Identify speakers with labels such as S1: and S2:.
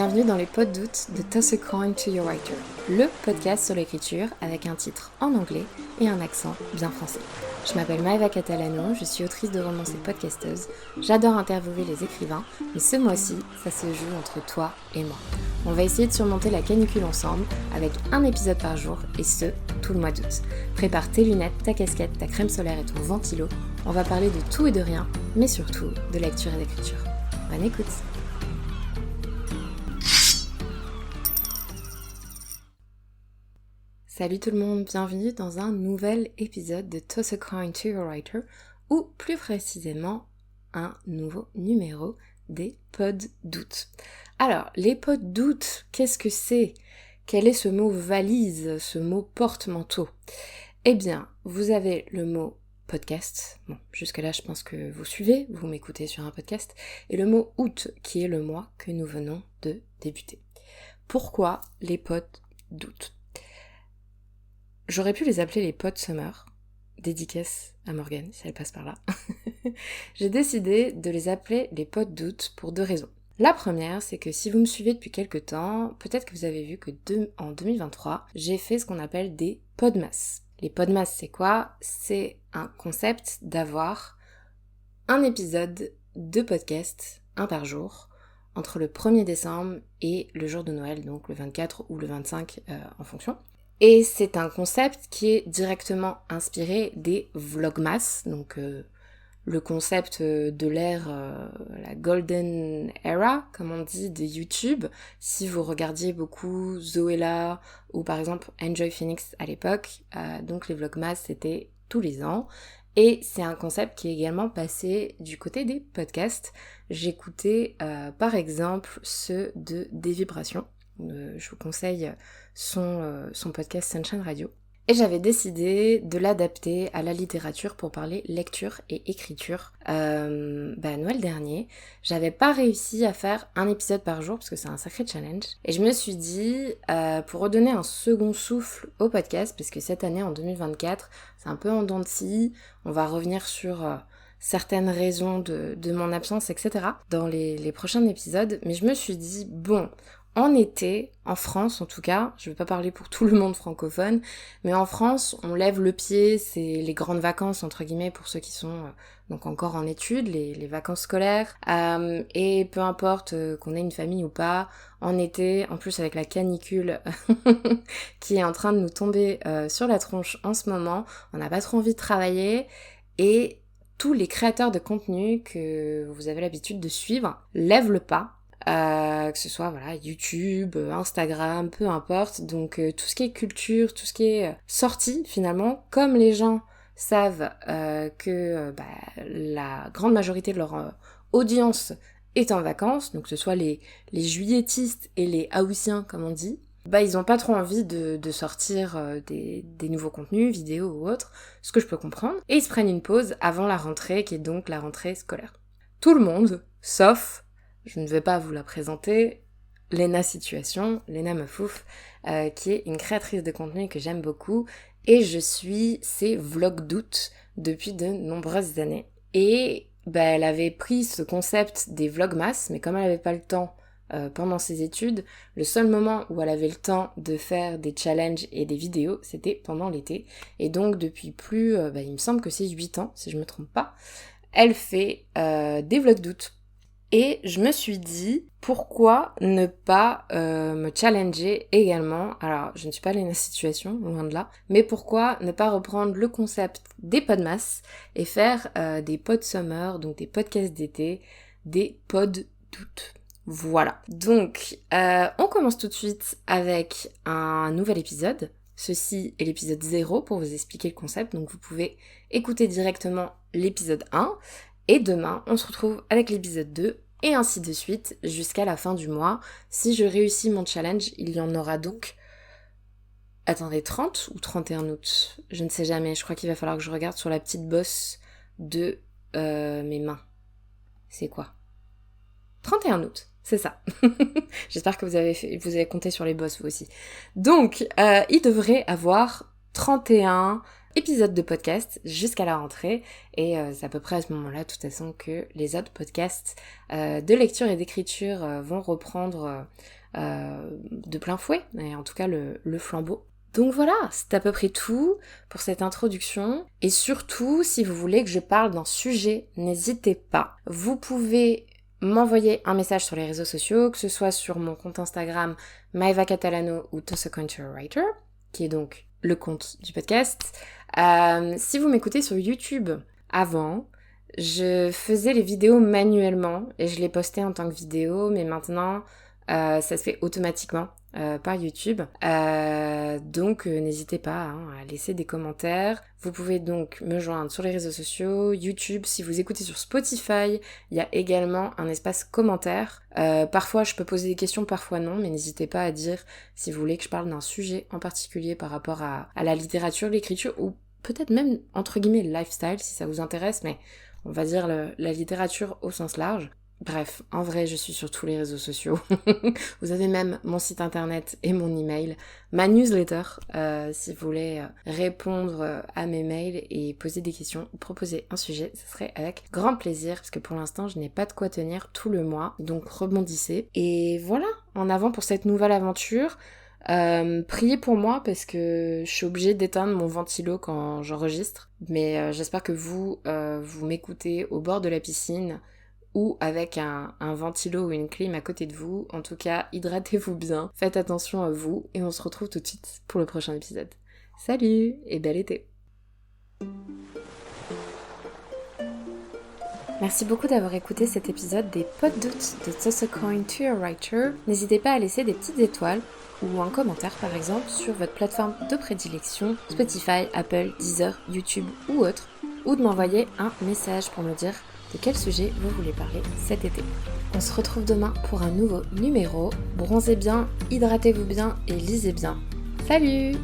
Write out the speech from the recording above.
S1: Bienvenue dans les pods d'août de Toss a Coin to Your Writer, le podcast sur l'écriture avec un titre en anglais et un accent bien français. Je m'appelle Maëva Catalano, je suis autrice de romans et podcasteuse. J'adore interviewer les écrivains, mais ce mois-ci, ça se joue entre toi et moi. On va essayer de surmonter la canicule ensemble avec un épisode par jour et ce, tout le mois d'août. Prépare tes lunettes, ta casquette, ta crème solaire et ton ventilo. On va parler de tout et de rien, mais surtout de lecture et d'écriture. Bonne écoute! Salut tout le monde, bienvenue dans un nouvel épisode de Toss a Coin to Your Writer, ou plus précisément un nouveau numéro des pods d'août. Alors, les pods d'août, qu'est-ce que c'est ? Quel est ce mot valise, ce mot porte-manteau ? Eh bien, vous avez le mot podcast, bon, jusque-là je pense que vous suivez, vous m'écoutez sur un podcast, et le mot août, qui est le mois que nous venons de débuter. Pourquoi les pods d'août ? J'aurais pu les appeler les pods summer, dédicace à Morgane si elle passe par là. J'ai décidé de les appeler les pods d'août pour deux raisons. La première, c'est que si vous me suivez depuis quelques temps, peut-être que vous avez vu que en 2023, j'ai fait ce qu'on appelle des podmas. Les podmas, c'est quoi ? C'est un concept d'avoir un épisode de podcast, un par jour, entre le 1er décembre et le jour de Noël, donc le 24 ou le 25 en fonction. Et c'est un concept qui est directement inspiré des vlogmas, donc le concept de l'ère, la golden era, comme on dit, de YouTube. Si vous regardiez beaucoup Zoella ou par exemple Enjoy Phoenix à l'époque, donc les vlogmas c'était tous les ans. Et c'est un concept qui est également passé du côté des podcasts. J'écoutais par exemple ceux de Des Vibrations. Je vous conseille son podcast Sunshine Radio. Et j'avais décidé de l'adapter à la littérature pour parler lecture et écriture. Noël dernier, j'avais pas réussi à faire un épisode par jour parce que c'est un sacré challenge. Et je me suis dit, pour redonner un second souffle au podcast, parce que cette année en 2024, c'est un peu en dents de scie, on va revenir sur certaines raisons de mon absence, etc. dans les prochains épisodes. Mais je me suis dit, bon, en été, en France en tout cas, je ne vais pas parler pour tout le monde francophone, mais en France, on lève le pied, c'est les grandes vacances, entre guillemets, pour ceux qui sont donc encore en études, les vacances scolaires, et peu importe qu'on ait une famille ou pas, en été, en plus avec la canicule qui est en train de nous tomber sur la tronche en ce moment, on n'a pas trop envie de travailler, et tous les créateurs de contenu que vous avez l'habitude de suivre lèvent le pas, que ce soit YouTube, Instagram, peu importe, donc tout ce qui est culture, tout ce qui est sorti finalement, comme les gens savent que la grande majorité de leur audience est en vacances, donc que ce soit les juilletistes et les haussiens comme on dit, ils ont pas trop envie de sortir des nouveaux contenus, vidéos ou autres, ce que je peux comprendre, et ils se prennent une pause avant la rentrée qui est donc la rentrée scolaire. Tout le monde, sauf, je ne vais pas vous la présenter, Léna Situation, Léna Mefouf, qui est une créatrice de contenu que j'aime beaucoup, et je suis ses vlogs d'août depuis de nombreuses années. Et elle avait pris ce concept des vlogmas, mais comme elle n'avait pas le temps pendant ses études, le seul moment où elle avait le temps de faire des challenges et des vidéos, c'était pendant l'été. Et donc depuis plus, il me semble que c'est 8 ans, si je me trompe pas, elle fait des vlogs d'août. Et je me suis dit, pourquoi ne pas me challenger également, alors je ne suis pas Léna Situation, loin de là, mais pourquoi ne pas reprendre le concept des podmas et faire des pods summer, donc des podcasts d'été, des pods d'août. Voilà, donc on commence tout de suite avec un nouvel épisode. Ceci est l'épisode 0 pour vous expliquer le concept, donc vous pouvez écouter directement l'épisode 1. Et demain, on se retrouve avec l'épisode 2, et ainsi de suite, jusqu'à la fin du mois. Si je réussis mon challenge, il y en aura donc... 30 ou 31 août ? Je ne sais jamais, je crois qu'il va falloir que je regarde sur la petite bosse de mes mains. C'est quoi ? 31 août, c'est ça. J'espère que vous avez compté sur les bosses, vous aussi. Donc, il devrait avoir 31... épisode de podcast jusqu'à la rentrée. Et c'est à peu près à ce moment-là, de toute façon, que les autres podcasts de lecture et d'écriture vont reprendre de plein fouet, et en tout cas le flambeau. Donc voilà, c'est à peu près tout pour cette introduction. Et surtout, si vous voulez que je parle d'un sujet, n'hésitez pas. Vous pouvez m'envoyer un message sur les réseaux sociaux, que ce soit sur mon compte Instagram Maeva Catalano ou Toss a Coin to a Writer, qui est donc le compte du podcast. Si vous m'écoutez sur YouTube, avant, je faisais les vidéos manuellement et je les postais en tant que vidéo, mais maintenant ça se fait automatiquement par YouTube. Donc n'hésitez pas à laisser des commentaires. Vous pouvez donc me joindre sur les réseaux sociaux, YouTube. Si vous écoutez sur Spotify, il y a également un espace commentaire. Parfois je peux poser des questions, parfois non, mais n'hésitez pas à dire si vous voulez que je parle d'un sujet en particulier par rapport à la littérature, l'écriture, ou peut-être même entre guillemets le lifestyle si ça vous intéresse, mais on va dire la littérature au sens large. Bref, en vrai, je suis sur tous les réseaux sociaux. Vous avez même mon site internet et mon email, ma newsletter, si vous voulez répondre à mes mails et poser des questions ou proposer un sujet, ce serait avec grand plaisir, parce que pour l'instant, je n'ai pas de quoi tenir tout le mois, donc rebondissez. Et voilà, en avant pour cette nouvelle aventure. Priez pour moi parce que je suis obligée d'éteindre mon ventilo quand j'enregistre, mais j'espère que vous m'écoutez au bord de la piscine ou avec un ventilo ou une clim à côté de vous. En tout cas, hydratez-vous bien, faites attention à vous, et on se retrouve tout de suite pour le prochain épisode. Salut et bel été! Merci beaucoup d'avoir écouté cet épisode des Pod Doutes de Toss a Coin to a Writer. N'hésitez pas à laisser des petites étoiles ou un commentaire par exemple sur votre plateforme de prédilection, Spotify, Apple, Deezer, YouTube ou autre, ou de m'envoyer un message pour me dire de quel sujet vous voulez parler cet été. On se retrouve demain pour un nouveau numéro. Bronzez bien, hydratez-vous bien et lisez bien. Salut!